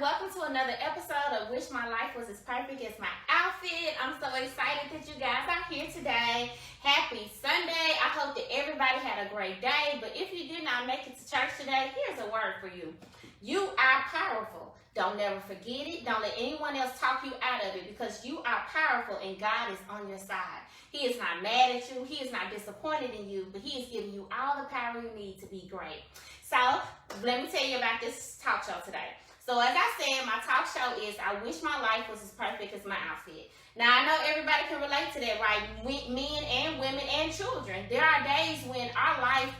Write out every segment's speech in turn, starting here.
Welcome to another episode of Wish My Life Was As Perfect As My Outfit. I'm so excited that you guys are here today. Happy Sunday. I hope that everybody had a great day. But if you did not make it to church today, here's a word for you. You are powerful. Don't never forget it. Don't let anyone else talk you out of it, because you are powerful and God is on your side. He is not mad at you. He is not disappointed in you, but He is giving you all the power you need to be great. So let me tell you about this talk show today. So as I said, my talk show is I Wish My Life Was As Perfect As My Outfit. Now, I know everybody can relate to that, right? Men and women and children. There are days when our life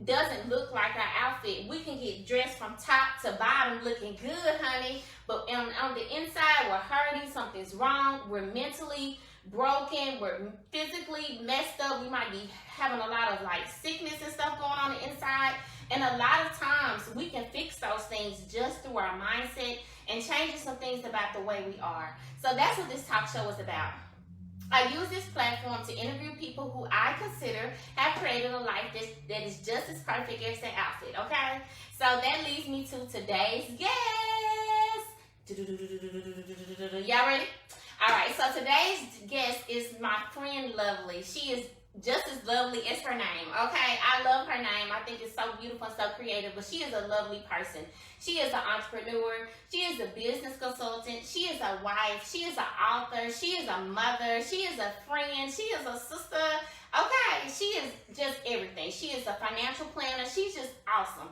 doesn't look like our outfit. We can get dressed from top to bottom looking good, honey, but on the inside, we're hurting. Something's wrong. We're mentally broken. We're physically messed up. We might be having a lot of like sickness and stuff going on the inside. And a lot of times we can fix those things just through our mindset and changing some things about the way we are. So that's what this talk show is about. I use this platform to interview people who I consider have created a life that is just as perfect as their outfit, okay? So that leads me to today's guest. Y'all ready? All right, so today's guest is my friend Lovely. She is just as lovely as her name, okay? I love her name. I think it's so beautiful and so creative, but she is a lovely person. She is an entrepreneur. She is a business consultant. She is a wife. She is an author. She is a mother. She is a friend. She is a sister. Okay, she is just everything. She is a financial planner. She's just awesome.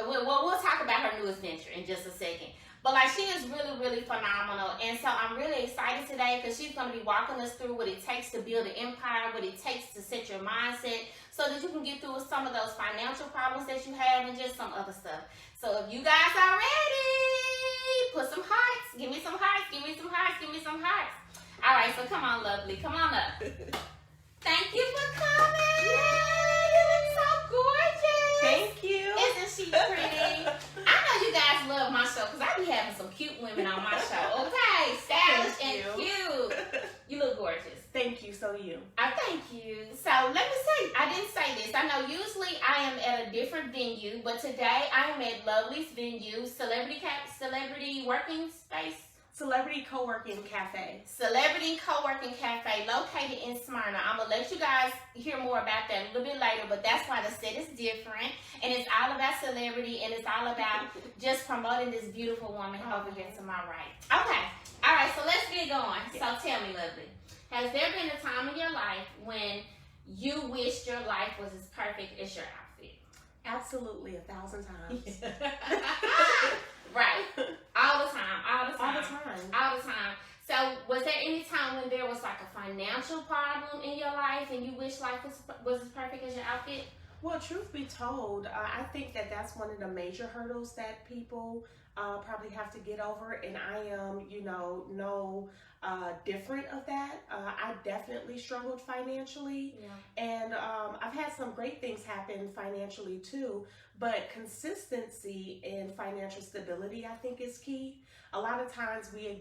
We'll talk about her newest venture in just a second. But like, she is really, really phenomenal. And so I'm really excited today because she's going to be walking us through what it takes to build an empire, what it takes to set your mindset so that you can get through some of those financial problems that you have and just some other stuff. So if you guys are ready, put some hearts. Give me some hearts. Give me some hearts. Give me some hearts. All right, so come on, Lovely. Come on up. Thank you for coming. Yay! You look so gorgeous. Thank you. Isn't she pretty? I know you guys love my show because I be having some cute women on my show. Okay, stylish and cute. You look gorgeous. Thank you. So you. Thank you. So let me say, I didn't say this. I know usually I am at a different venue, but today I am at Lovely's venue, Sellebrity Working Space. Sellebrity Co-working Cafe. Sellebrity Co-working Cafe located in Smyrna. I'm going to let you guys hear more about that a little bit later, but that's why the set is different. And it's all about celebrity, and it's all about just promoting this beautiful woman over here to my right. Okay. All right, so let's get going. Yes. So tell me, Lovely, has there been a time in your life when you wished your life was as perfect as your outfit? Absolutely, 1,000 times. Right. All the time. All the time. All the time. All the time. So was there any time when there was like a financial problem in your life and you wish life was as perfect as your outfit? Well, truth be told, I think that's one of the major hurdles that people probably have to get over, and I am, no different of that. I definitely struggled financially, and I've had some great things happen financially too, but consistency and financial stability, I think, is key. A lot of times we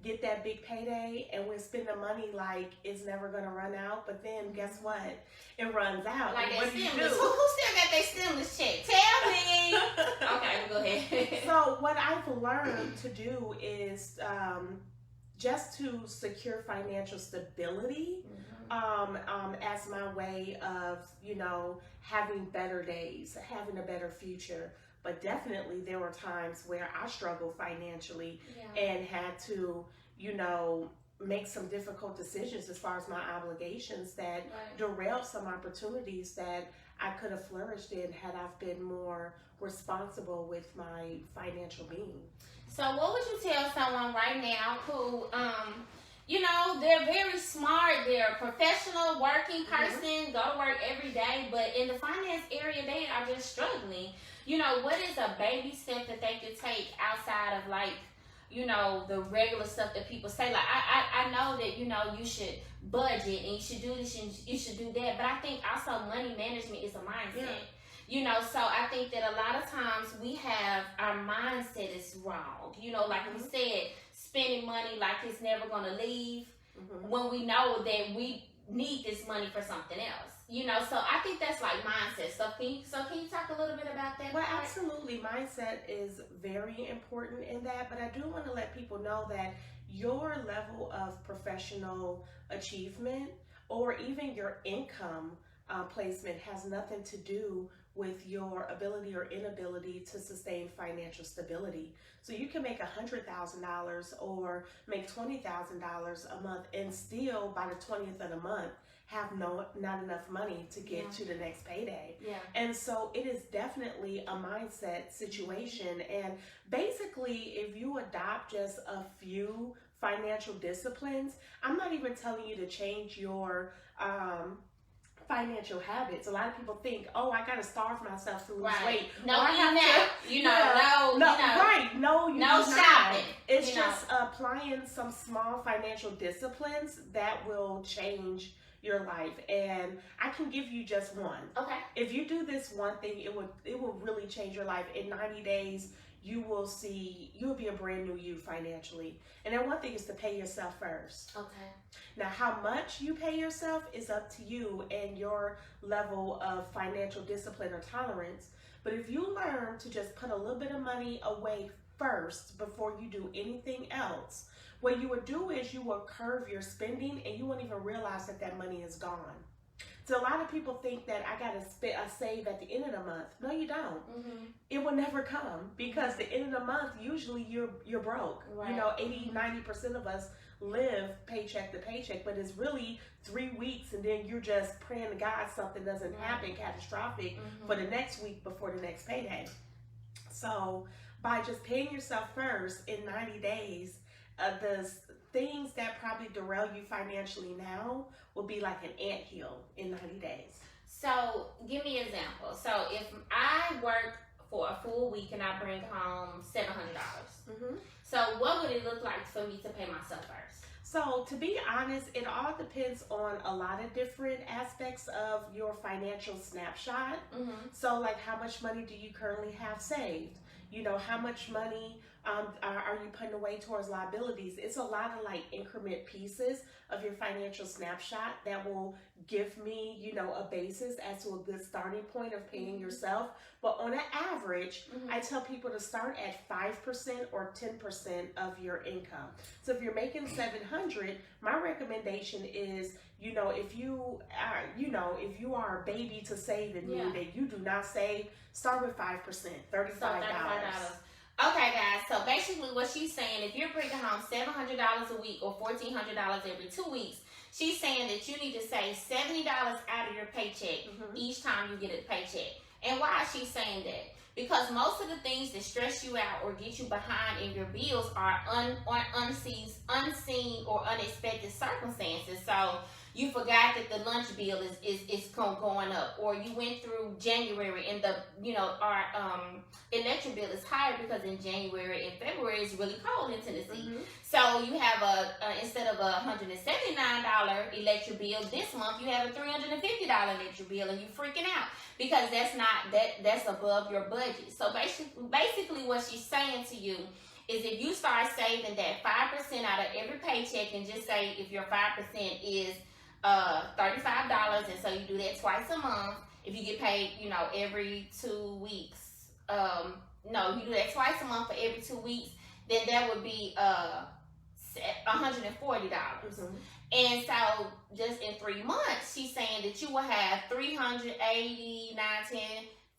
get that big payday and we spend the money like it's never gonna run out, but then guess what? It runs out. Like what do you do? Who still got their stimulus check? Tell me. Okay, go ahead. So what I've learned to do is just to secure financial stability as my way of, having better days, having a better future. But definitely there were times where I struggled financially and had to, make some difficult decisions as far as my obligations that derailed some opportunities that I could have flourished in had I been more responsible with my financial being. So what would you tell someone right now who, they're very smart, they're a professional working person, go to work every day, but in the finance area, they are just struggling. What is a baby step that they could take outside of like, the regular stuff that people say? Like, I know that, you should budget and you should do this and you should do that, but I think also money management is a mindset. So I think that a lot of times we have our mindset is wrong. Like we said, spending money like it's never going to leave when we know that we need this money for something else. So I think that's like mindset. So can you talk a little bit about that? Well, absolutely. Mindset is very important in that, but I do want to let people know that your level of professional achievement or even your income placement has nothing to do with your ability or inability to sustain financial stability. So you can make $100,000 or make $20,000 a month and still by the 20th of the month have not enough money to get to the next payday. Yeah. And so it is definitely a mindset situation. And basically, if you adopt just a few financial disciplines, I'm not even telling you to change your financial habits. A lot of people think, oh, I got to starve myself to lose weight. No, I have no shopping. It's just applying some small financial disciplines that will change your life, and I can give you just one. Okay. If you do this one thing, it will really change your life. In 90 days, you will be a brand new you financially. And then one thing is to pay yourself first. Okay. Now, how much you pay yourself is up to you and your level of financial discipline or tolerance. But if you learn to just put a little bit of money away first before you do anything else, what you would do is you will curve your spending and you won't even realize that money is gone. So a lot of people think that I gotta save at the end of the month. No, you don't. Mm-hmm. It will never come because the end of the month, usually you're broke. Right. 80-90% of us live paycheck to paycheck, but it's really 3 weeks and then you're just praying to God something doesn't happen catastrophic for the next week before the next payday. So by just paying yourself first in 90 days, the things that probably derail you financially now will be like an anthill in 90 days. So give me an example. So if I work for a full week and I bring home $700, so what would it look like for me to pay myself first? So to be honest, it all depends on a lot of different aspects of your financial snapshot. So like how much money do you currently have saved? How much money are you putting away towards liabilities? It's a lot of like increment pieces of your financial snapshot that will give me, a basis as to a good starting point of paying yourself. But on an average, I tell people to start at 5% or 10% of your income. So if you're making $700, my recommendation is, if you are a baby to save and that you do not save, start with 5%, $35. Okay, guys, so basically what she's saying, if you're bringing home $700 a week or $1,400 every 2 weeks, she's saying that you need to save $70 out of your paycheck each time you get a paycheck. And why is she saying that? Because most of the things that stress you out or get you behind in your bills are unseen or unexpected circumstances. So you forgot that the lunch bill is going up, or you went through January and our electric bill is higher because in January and February it's really cold in Tennessee. So you have instead of a $179 electric bill this month, you have a $350 electric bill, and you freaking out because that's above your budget. So basically what she's saying to you is if you start saving that 5% out of every paycheck, and just say if your 5% is $35, and so you do that twice a month. If you get paid, every 2 weeks, you do that twice a month for every 2 weeks, then that would be $140. And so just in 3 months, she's saying that you will have $380,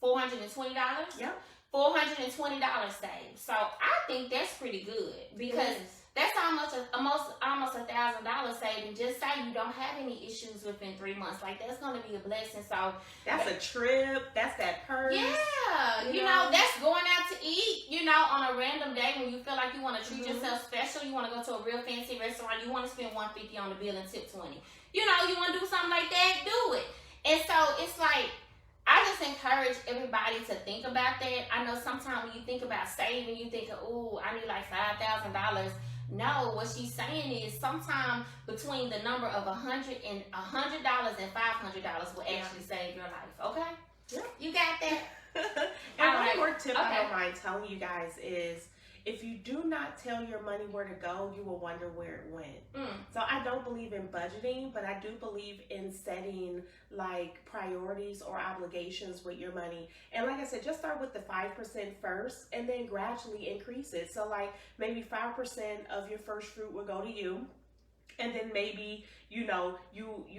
$420. Yep. $420 saved. So I think that's pretty good because that's almost $1,000 saving. Just say you don't have any issues within 3 months. Like, that's going to be a blessing. So that's a trip. That's that purse. Yeah. You know, that's going out to eat, on a random day when you feel like you want to treat yourself special. You want to go to a real fancy restaurant. You want to spend $150 on the bill and tip $20. You want to do something like that, do it. And so it's like, I just encourage everybody to think about that. I know sometimes when you think about saving, you think, oh, I need like $5,000. No, what she's saying is sometimes between the number of $100 and $500 will actually save your life. Okay? Yep. You got that? And one more tip I don't mind telling you guys is if you do not tell your money where to go, you will wonder where it went. So I don't believe in budgeting, but I do believe in setting like priorities or obligations with your money. And like I said, just start with the 5% first and then gradually increase it. So like maybe 5% of your first fruit will go to you. And then maybe, you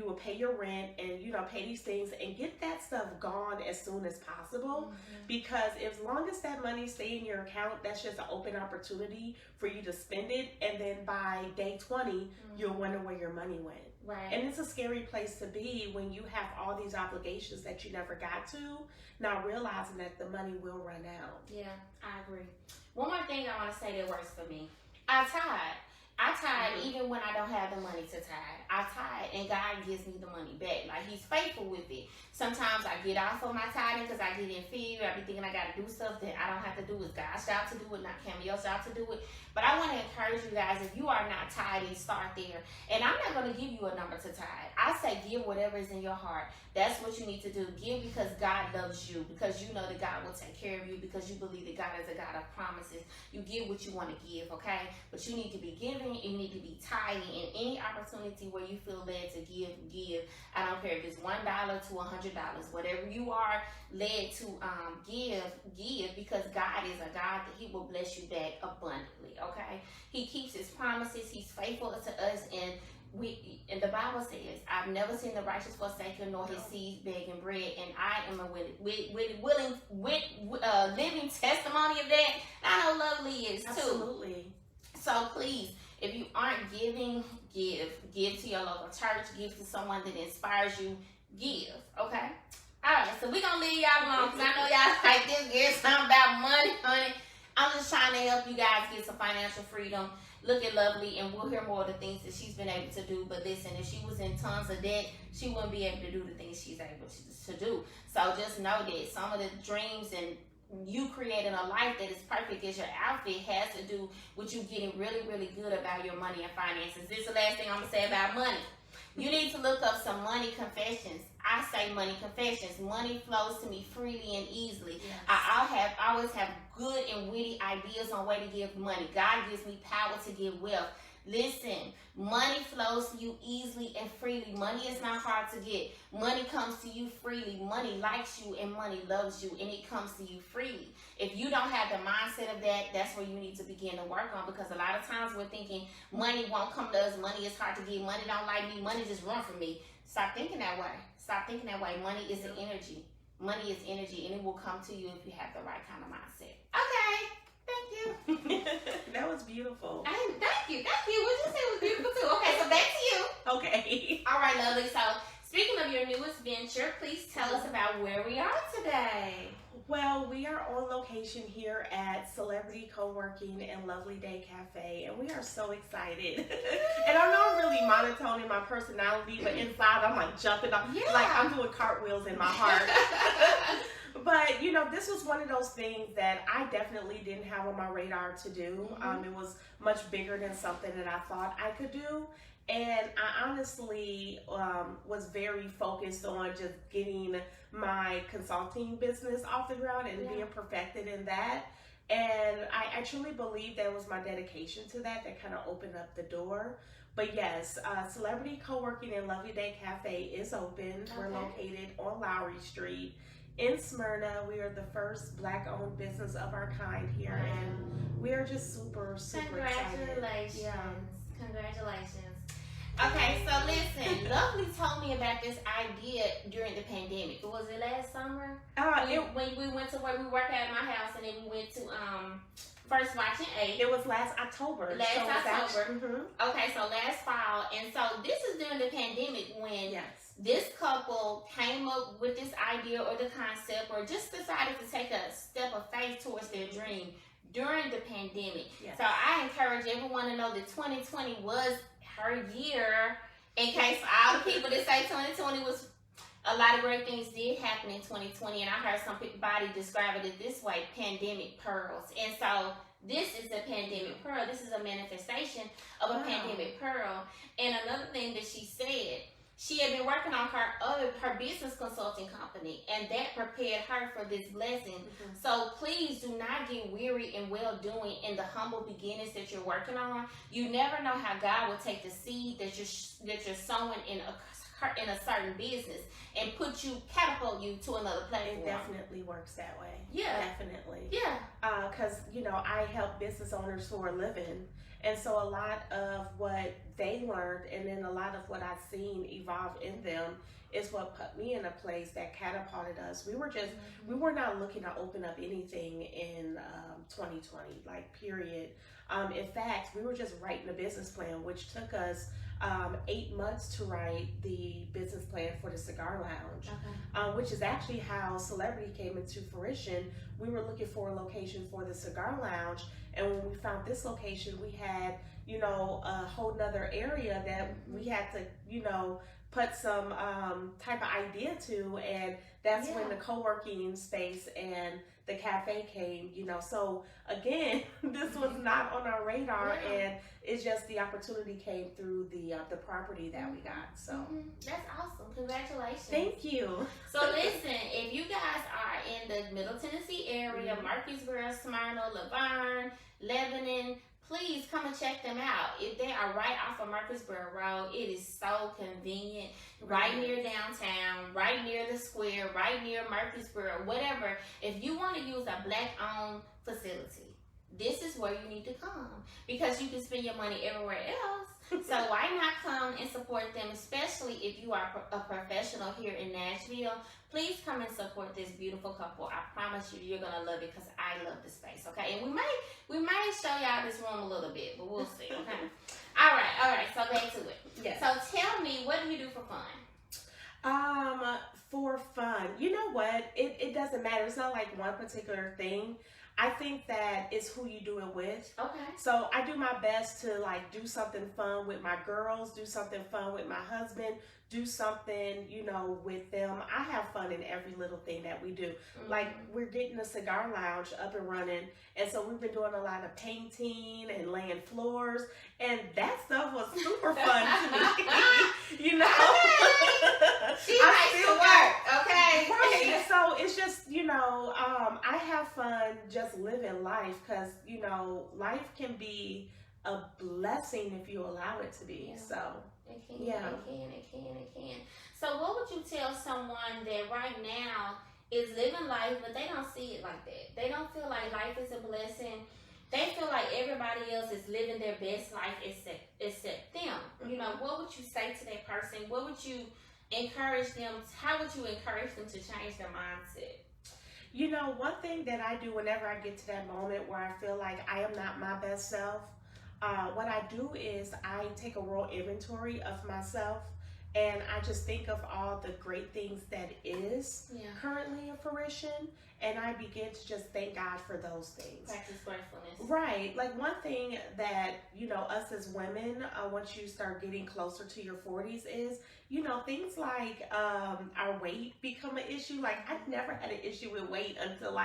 will pay your rent and, pay these things and get that stuff gone as soon as possible. Because as long as that money stay in your account, that's just an open opportunity for you to spend it. And then by day 20, you'll wonder where your money went. Right. And it's a scary place to be when you have all these obligations that you never got to, not realizing that the money will run out. Yeah, I agree. One more thing I want to say that works for me. I tithe even when I don't have the money to tithe. I tithe and God gives me the money back. Like He's faithful with it. Sometimes I get off of my tithing because I get in fear. I be thinking I got to do stuff that I don't have to do. It's God's job to do it, not Cameo's job to do it. But I want to encourage you guys, if you are not tithing, start there. And I'm not going to give you a number to tithe. I say give whatever is in your heart. That's what you need to do. Give because God loves you, because you know that God will take care of you, because you believe that God is a God of promises. You give what you want to give, okay? But you need to be giving. You need to be tithing. In any opportunity where you feel led to give. I don't care if it's $1 to $100. Whatever you are led to give, because God is a God that He will bless you back abundantly, okay? He keeps His promises. He's faithful to us, and the Bible says, I've never seen the righteous forsaken nor his seed begging bread, and I am a living testimony of that. I know Lovely is too. Absolutely. So please, if you aren't giving, give to your local church, give to someone that inspires you, give, okay? All right, so we're going to leave y'all alone because I know y'all like this, get something about money, honey. I'm just trying to help you guys get some financial freedom. Look at Lovely, and we'll hear more of the things that she's been able to do. But listen, if she was in tons of debt, she wouldn't be able to do the things she's able to do. So just know that some of the dreams and you creating a life that is perfect as your outfit has to do with you getting really, really good about your money and finances. This is the last thing I'm going to say about money. You need to look up some money confessions. I say money confessions. Money flows to me freely and easily. Yes. I always have good and witty ideas on way to give money. God gives me power to give wealth. Listen, money flows to you easily and freely. Money is not hard to get. Money comes to you freely. Money likes you and money loves you, and it comes to you freely. If you don't have the mindset of that, that's where you need to begin to work on, because a lot of times we're thinking money won't come to us. Money is hard to get. Money don't like me. Money just run from me. Stop thinking that way. Stop thinking that way. Money is an energy. Money is energy, and it will come to you if you have the right kind of mindset. Okay. Thank you. That was beautiful. Thank you. What you said was beautiful too. Okay, so back to you. Okay. All right, Lovely. So speaking of your newest venture, please tell us about where we are today. Well, we are on location here at Sellebrity Co-working and Lovely Day Cafe, and we are so excited. And I know I'm really monotone in my personality, but inside I'm like jumping up, like I'm doing cartwheels in my heart. But, this was one of those things that I definitely didn't have on my radar to do. It was much bigger than something that I thought I could do. And I honestly was very focused on just getting my consulting business off the ground and being perfected in that. And I truly believe that was my dedication to that kind of opened up the door. But yes, Sellebrity Co-working and Lovely Day Cafe is open. Okay. We're located on Lowry Street in Smyrna. We are the first Black-owned business of our kind here, and we are just super excited. Congratulations. Yeah. Congratulations. Okay, so listen, Lovely told me about this idea during the pandemic. Was it last summer? When we went to where we work at my house, and then we went to First Watch and 8. It was last October. Okay, so last fall. And so this is during the pandemic when this couple came up with this idea or the concept, or just decided to take a step of faith towards their dream during the pandemic. So I encourage everyone to know that 2020 was her year. In case for all the people that say 2020 was, a lot of great things did happen in 2020, and I heard somebody describe it this way: pandemic pearls. And so this is a pandemic pearl. This is a manifestation of a pandemic pearl. And another thing that she said She had been working on her business consulting company, and that prepared her for this blessing. So please do not get weary in well doing in the humble beginnings that you're working on. You never know how God will take the seed that you're sowing in a certain business and catapult you to another platform. It definitely works that way. Yeah, definitely. Yeah, because I help business owners for a living. And so a lot of what they learned and then a lot of what I've seen evolve in them is what put me in a place that catapulted us. We were not looking to open up anything in 2020, like period. In fact, we were just writing a business plan, which took us 8 months to write the business plan for the cigar lounge, which is actually how Sellebrity came into fruition. We were looking for a location for the cigar lounge, and when we found this location, we had, a whole nother area that we had to, put some type of idea to, and that's when the co-working space and the cafe came, So again, this was not on our radar, and it's just the opportunity came through the property that we got. So that's awesome. Congratulations. Thank you. So listen, if you guys are in the Middle Tennessee area, Murfreesboro, Smyrna, Laverne, Lebanon, please come and check them out. If they are right off of Murfreesboro Road, it is so convenient. Right near downtown, right near the square, right near Murfreesboro, whatever. If you want to use a Black-owned facility, this is where you need to come, because you can spend your money everywhere else. So why not come and support them, especially if you are a professional here in Nashville. Please come and support this beautiful couple. I promise you, you're gonna love it, because I love the space. Okay, and we may show y'all this room a little bit, but we'll see. Okay. All right. So back to it. Yes. So tell me, what do you do for fun? For fun, you know what? It doesn't matter. It's not like one particular thing. I think that it's who you do it with. Okay. So I do my best to do something fun with my girls, do something fun with my husband, do something, with them. I have fun in every little thing that we do. Like, we're getting the cigar lounge up and running, and so we've been doing a lot of painting and laying floors, and that stuff was super fun to me. She likes to work, okay? Right. So it's just, I have fun just living life, because, life can be a blessing if you allow it to be. Yeah. So it can. So what would you tell someone that right now is living life, but they don't see it like that? They don't feel like life is a blessing. They feel like everybody else is living their best life except them. What would you say to that person? What would you encourage them? How would you encourage them to change their mindset? One thing that I do whenever I get to that moment where I feel like I am not my best self, what I do is I take a real inventory of myself, and I just think of all the great things that is currently in fruition, and I begin to just thank God for those things. Practice gratefulness. Right. Like, one thing that, us as women, once you start getting closer to your 40s is, things like our weight become an issue. Like, I've never had an issue with weight until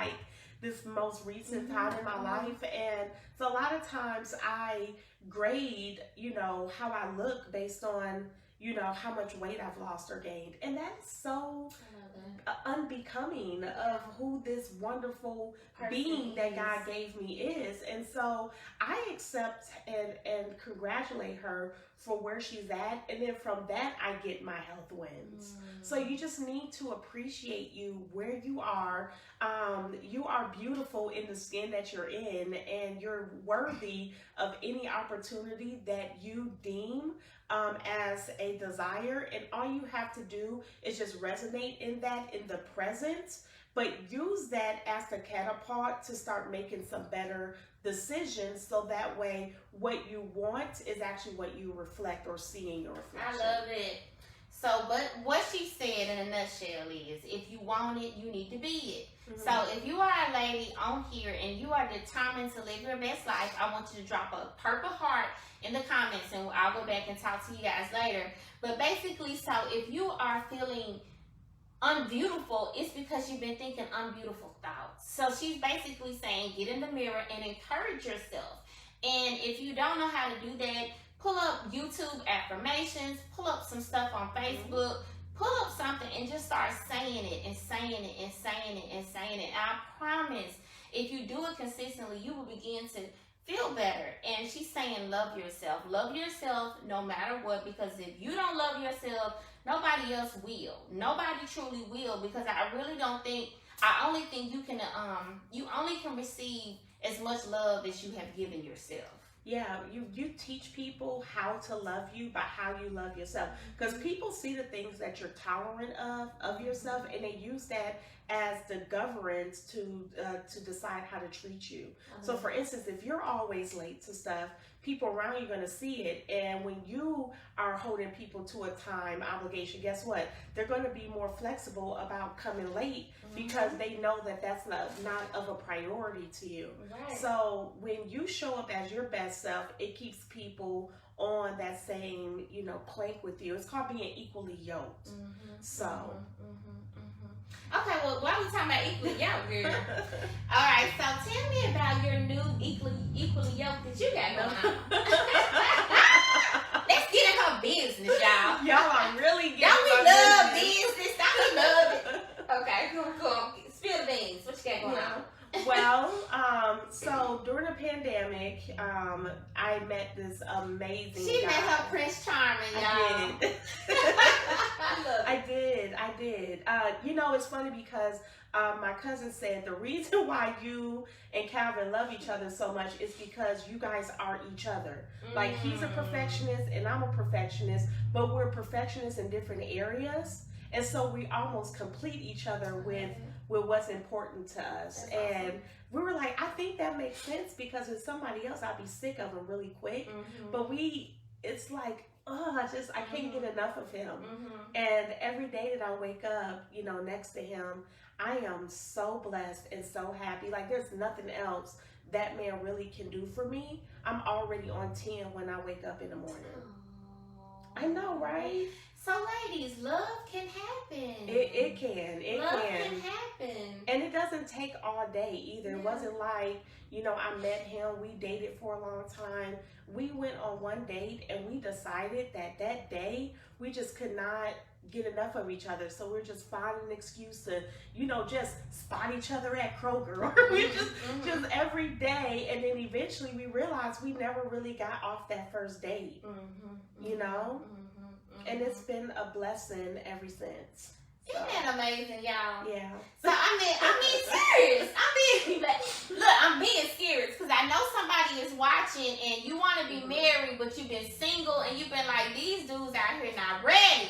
this most recent time in my life. And so a lot of times I grade, how I look based on, how much weight I've lost or gained. And that's so unbecoming of who this wonderful being that God gave me is. And so I accept and congratulate her for where she's at, and then from that I get my health wins. So you just need to appreciate you where you are. You are beautiful in the skin that you're in, and you're worthy of any opportunity that you deem as a desire, and all you have to do is just resonate in that in the present, but use that as the catapult to start making some better decisions, so that way what you want is actually what you reflect or see in your reflection. I love it. So, but what she said in a nutshell is, if you want it, you need to be it. So if you are a lady on here and you are determined to live your best life, I want you to drop a purple heart in the comments, and I'll go back and talk to you guys later. But basically, so if you are feeling unbeautiful, it's because you've been thinking unbeautiful thoughts. So she's basically saying, get in the mirror and encourage yourself. And if you don't know how to do that, pull up YouTube affirmations, pull up some stuff on Facebook, pull up something and just start saying it and saying it and saying it and saying it. And I promise, if you do it consistently, you will begin to feel better. And she's saying love yourself. Love yourself no matter what, because if you don't love yourself, nobody else will. Nobody truly will, because I only think you only can receive as much love as you have given yourself. Yeah, you teach people how to love you by how you love yourself, because people see the things that you're tolerant of yourself, and they use that as the governance to decide how to treat you. So for instance, if you're always late to stuff, people around you are going to see it, and when you are holding people to a time obligation, guess what? They're going to be more flexible about coming late, because they know that that's not of a priority to you. Right. So when you show up as your best self, it keeps people on that same, plank with you. It's called being equally yoked. So. Okay, well, while we talking about equally yoked, girl. All right, so tell me about your new equally yoked that you got going on. Let's get in her business, y'all. Y'all are really getting Don't we my love business. business? Don't we love it? Okay, cool. Spill the beans. What you got going on? Well, so during the pandemic, I met this amazing She guy. met her Prince Charming, y'all. I love it. I did. It's funny because my cousin said the reason why you and Calvin love each other so much is because you guys are each other. Like, he's a perfectionist and I'm a perfectionist, but we're perfectionists in different areas. And so we almost complete each other with what's important to us. That's and awesome. We were like, I think that makes sense, because with somebody else, I'd be sick of him really quick. But it's like, I can't get enough of him. And every day that I wake up, next to him, I am so blessed and so happy. Like, there's nothing else that man really can do for me. I'm already on 10 when I wake up in the morning. I know, right? So, ladies, love can happen. It can. Love can happen. And it doesn't take all day either. Yeah. It wasn't like, I met him, we dated for a long time. We went on one date and we decided that day we just could not get enough of each other. So we're just finding an excuse to, just spot each other at Kroger, or we just every day. And then eventually we realized we never really got off that first date, And it's been a blessing ever since. So. Isn't that amazing, y'all? Yeah. So I'm being serious. I'm being serious, because I know somebody is watching and you want to be married, but you've been single and you've been like, these dudes out here not ready.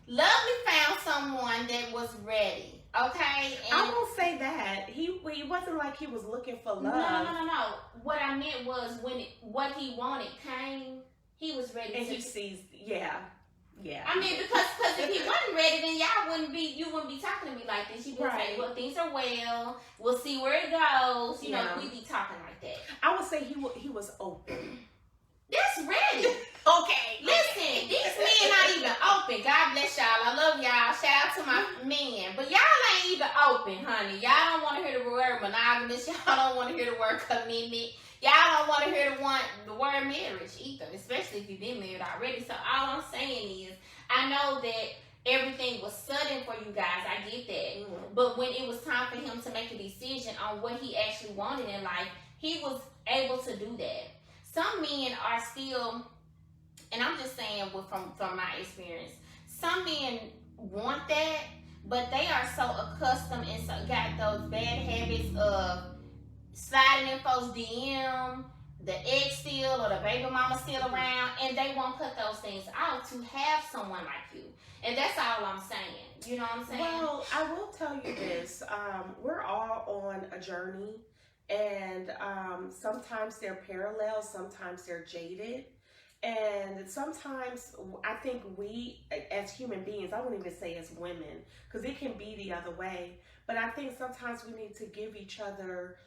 Lovely found someone that was ready. Okay? And I won't say that. He wasn't like he was looking for love. No. What I meant was what he wanted came, he was ready. And he sees, yeah. I mean, because if he wasn't ready, then you wouldn't be talking to me like this. You'd be saying, well, things are well. We'll see where it goes. We'd be talking like that. I would say he was open. That's ready. Okay. Listen, these men not even open. God bless y'all. I love y'all. Shout out to my men. But y'all ain't even open, honey. Y'all don't want to hear the word monogamous. Y'all don't want to hear the word commitment. Y'all don't want to hear the word marriage either, especially if you've been married already. So all I'm saying is, I know that everything was sudden for you guys. I get that. But when it was time for him to make a decision on what he actually wanted in life, he was able to do that. Some men are still, and I'm just saying from my experience, some men want that, but they are so accustomed and so got those bad habits of sliding in folks' DM, the ex still or the baby mama still around, and they won't cut those things out to have someone like you. And that's all I'm saying. You know what I'm saying? Well, I will tell you this. We're all on a journey, and sometimes they're parallel, sometimes they're jaded. And sometimes I think we, as human beings, I wouldn't even say as women, because it can be the other way, but I think sometimes we need to give each other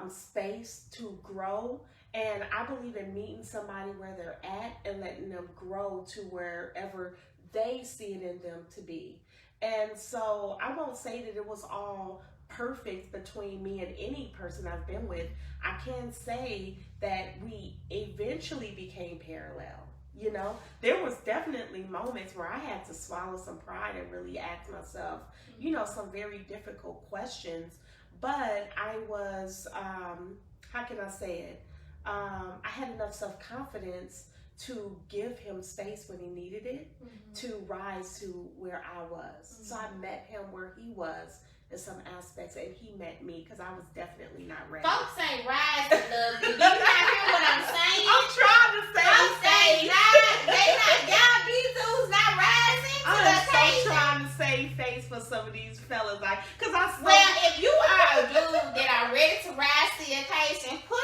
space to grow. And I believe in meeting somebody where they're at and letting them grow to wherever they see it in them to be. And so I won't say that it was all perfect between me and any person I've been with. I can say that we eventually became parallel, You know, there was definitely moments where I had to swallow some pride and really ask myself, you know, some very difficult questions. But I was, how can I say it? I had enough self-confidence to give him space when he needed it, to rise to where I was. So I met him where he was in some aspects, and he met me because I was definitely not ready. Folks ain't rising, love. You not hear what I'm saying? I'm trying to say Folks ain't not. They not. Y'all these dudes not rising to the I'm so occasion. trying to save face for some of these fellas, like, cause I still, Well, if you are a dude that are ready to rise to the occasion, put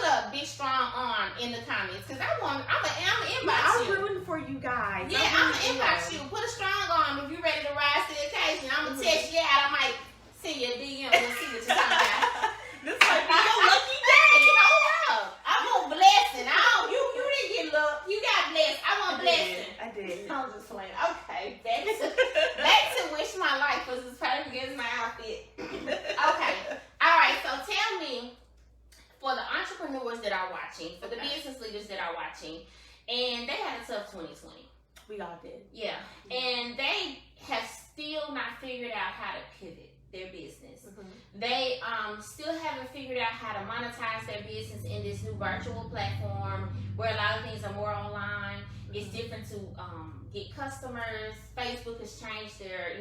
a big strong arm in the comments, cause I'm inbox I'm you. rooting for you guys. Yeah, I'm gonna inbox you. Put a strong arm if you're ready to rise to the occasion. I'm gonna text you out. I might send you a DM. We'll see what you're talking about. This might be your lucky Hey, hold up. I want blessing. You didn't get luck. You got blessed. I want blessing. I did. I'm just playing. Okay, back to wish my life was as perfect as my outfit. Okay. All right. So tell me, for the entrepreneurs that are watching, for the business leaders that are watching, and they had a tough 2020. We all did. Yeah. And they have still not figured out how to pivot their business. They still haven't figured out how to monetize their business in this new virtual platform where a lot of things are more online. It's different to get customers. Facebook has changed their,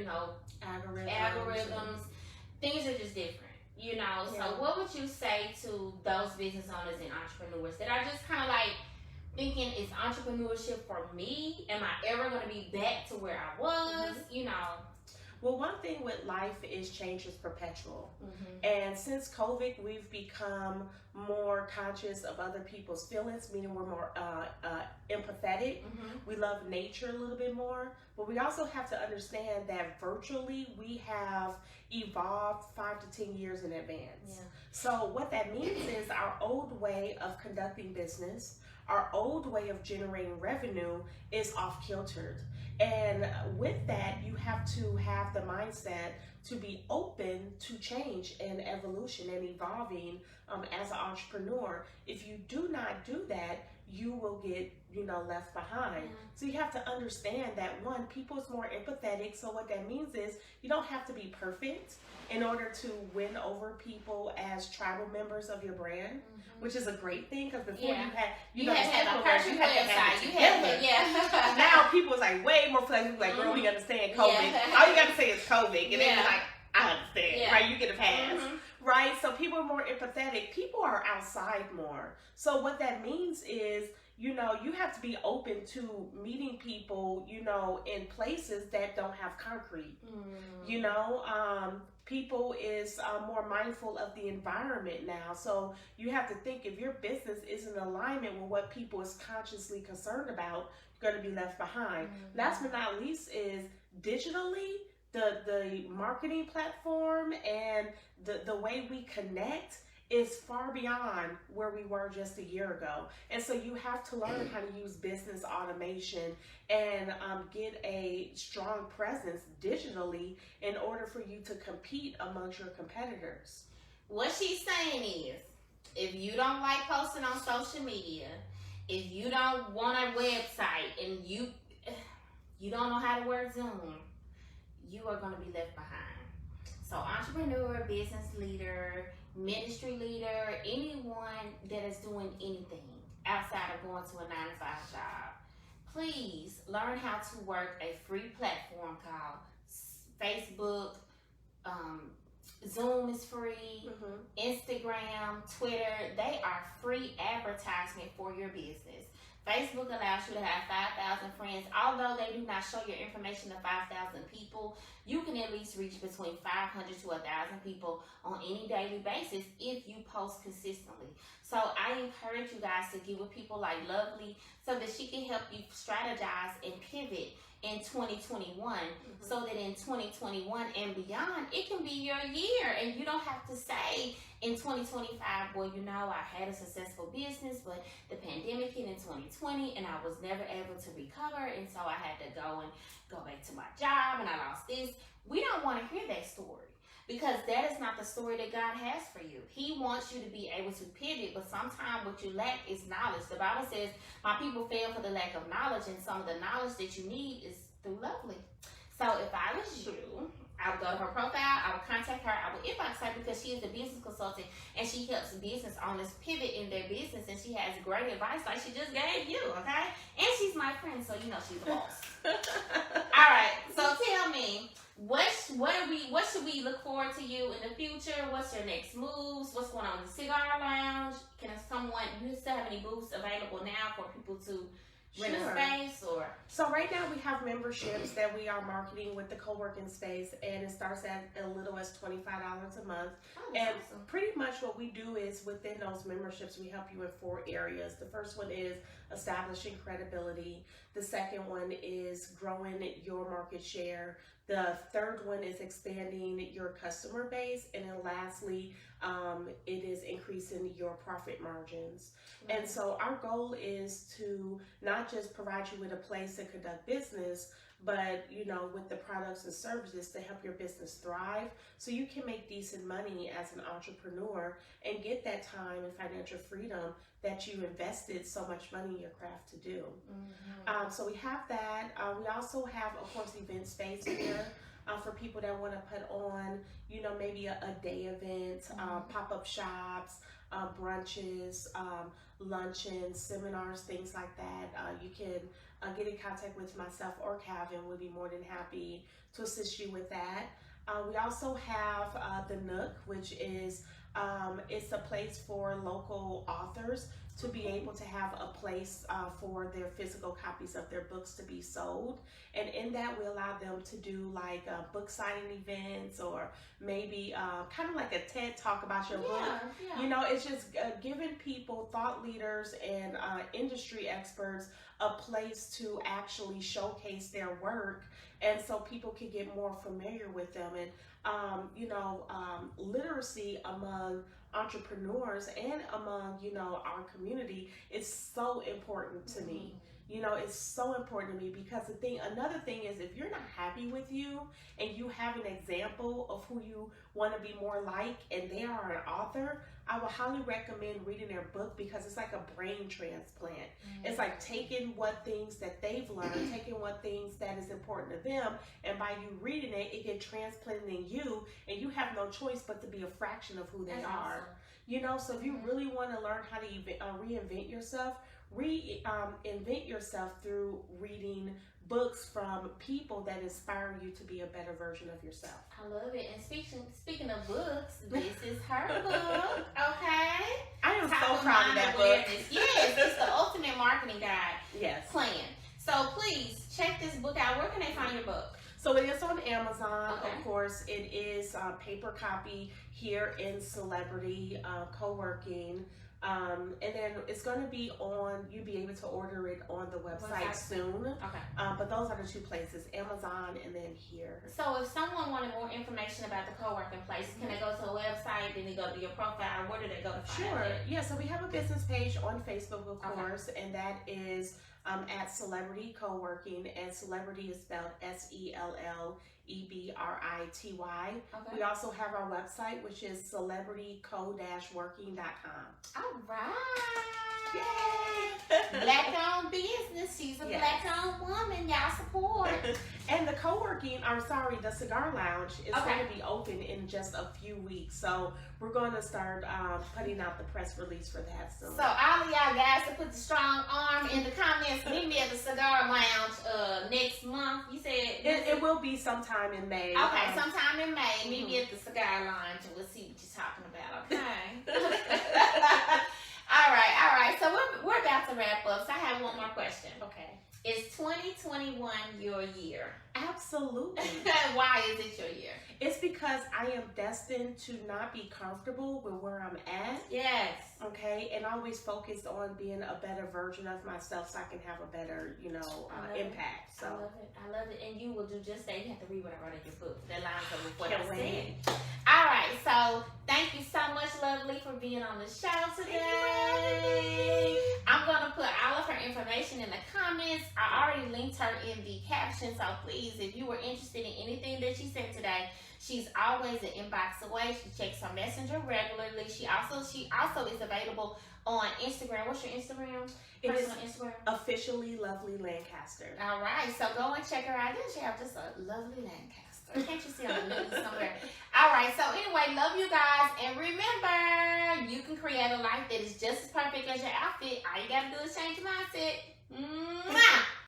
algorithms. Things are just different. So what would you say to those business owners and entrepreneurs that are just kind of like thinking, is entrepreneurship for me? Am I ever going to be back to where I was? Well, one thing with life is change is perpetual. And since COVID, we've become more conscious of other people's feelings, meaning we're more empathetic. We love nature a little bit more, but we also have to understand that virtually we have evolved 5 to 10 years in advance. So what that means is our old way of conducting business, our old way of generating revenue is off-kiltered. And with that, you have to have the mindset to be open to change and evolution and evolving as an entrepreneur. If you do not do that, you will get left behind. So you have to understand that, one, people is more empathetic. So what that means is you don't have to be perfect in order to win over people as tribal members of your brand, which is a great thing, because before you had you had to have a perfect website. Now people is like way more flexible, like, girl, we understand COVID. All you got to say is COVID, and then you're like, I understand, right? You get a pass. Right? So people are more empathetic. People are outside more. So what that means is, you have to be open to meeting people, in places that don't have concrete. People is more mindful of the environment now. So you have to think, if your business is in alignment with what people is consciously concerned about, you're going to be left behind. Last but not least is digitally, the marketing platform and the way we connect is far beyond where we were just a year ago. And so you have to learn how to use business automation and get a strong presence digitally in order for you to compete amongst your competitors. What she's saying is, if you don't like posting on social media, if you don't want a website, and you don't know how to work Zoom, you are going to be left behind. So entrepreneur, business leader, ministry leader, anyone that is doing anything outside of going to a 9-to-5 job, please learn how to work a free platform called Facebook. Zoom is free. Instagram, Twitter, they are free advertisement for your business. Facebook allows you to have 5,000 friends. Although they do not show your information to 5,000 people, you can at least reach between 500 to 1,000 people on any daily basis if you post consistently. So I encourage you guys to get with people like Lovely so that she can help you strategize and pivot in 2021, so that in 2021 and beyond, it can be your year, and you don't have to say in 2025, boy, I had a successful business, but the pandemic hit in 2020 and I was never able to recover, and so I had to go back to my job and I lost this. We don't want to hear that story, because that is not the story that God has for you. He wants you to be able to pivot, but sometimes what you lack is knowledge. The Bible says, my people fail for the lack of knowledge, and some of the knowledge that you need is through Lovely. So if I was you, I would go to her profile, I would contact her, I would inbox her, because she is a business consultant and she helps business owners pivot in their business, and she has great advice like she just gave you, okay? And she's my friend, so you know she's the boss. All right, so tell me, what should we look forward to you in the future? What's your next moves? What's going on in the cigar lounge? Do you still have any booths available now for people to rent a space? Or so right now we have memberships that we are marketing with the co-working space, and it starts at as little as $25 a month. And awesome. Pretty much what we do is within those memberships we help you in 4 areas. The first one is establishing credibility. The second one is growing your market share. The third one is expanding your customer base, and then lastly, it is increasing your profit margins. Mm-hmm. And so our goal is to not just provide you with a place to conduct business, but with the products and services to help your business thrive, so you can make decent money as an entrepreneur and get that time and financial freedom that you invested so much money in your craft to do. Mm-hmm. So we have that. We also have, of course, event space here for people that want to put on, maybe a day event, pop-up shops, brunches, luncheons, seminars, things like that. You can get in contact with myself or Calvin. We'll be more than happy to assist you with that. We also have the Nook, which is it's a place for local authors to be able to have a place for their physical copies of their books to be sold. And in that, we allow them to do like book signing events, or maybe kind of like a TED talk about your book. Yeah. It's just giving people, thought leaders and industry experts, a place to actually showcase their work, and so people can get more familiar with them. And literacy among entrepreneurs and among our community is so important to me. It's so important to me, because another thing is, if you're not happy with you and you have an example of who you want to be more like, and they are an author, I would highly recommend reading their book, because it's like a brain transplant. Mm-hmm. It's like taking what things that they've learned, taking what things that is important to them, and by you reading it, it gets transplanted in you, and you have no choice but to be a fraction of who they are. Awesome. So if you really want to learn how to reinvent yourself, invent yourself through reading books from people that inspire you to be a better version of yourself. I love it. And speaking of books, this is her book, okay? I am so proud of that book. Yes, it's the ultimate marketing guide. Yes. Plan. So please check this book out. Where can they find your book? So it is on Amazon, of course. It is paper copy here in Sellebrity co-working. And then it's going to be you'll be able to order it on the website soon. Okay. But those are the 2 places, Amazon and then here. So if someone wanted more information about the co-working place, can they go to the website, then they go to your profile? Where do they go to find it? Yeah, so we have a business page on Facebook, of course, and that is at Sellebrity Co-working, and Sellebrity is spelled SELLEBRITY. Okay. We also have our website, which is celebrityco-working.com. All right. Yay! Black-owned business. She's a black-owned woman. Y'all support. And the the cigar lounge is going to be open in just a few weeks. So we're going to start putting out the press release for that soon. So all of y'all guys to put the strong arm in the comments. Meet me at the cigar lounge next month. You said it will be sometime in May. Okay, sometime in May. Meet me at the cigar lounge and we'll see what you're talking about. Okay. All right. So we're about to wrap up. So I have one more question. Okay. Is 2021 your year? Absolutely. Why is it your year? It's because I am destined to not be comfortable with where I'm at. Yes. Okay, and always focused on being a better version of myself, so I can have a better, impact. So I love it. And you will do just that. You have to read what I wrote in your book. That lines up with what I said. All right. So thank you so much, Lovely, for being on the show today. I'm gonna put all of her information in the comments. I already linked her in the caption. So please, if you were interested in anything that she said today, She's always an inbox away. She checks her messenger regularly. She also is available on Instagram. What's your Instagram? It is Instagram. Officially Lovely Lancaster. All right, so go and check her out. Then she have just a lovely Lancaster. Can't you see on the news somewhere? All right, so anyway, love you guys, and remember, you can create a life that is just as perfect as your outfit. All you gotta do is change your mindset. Mwah!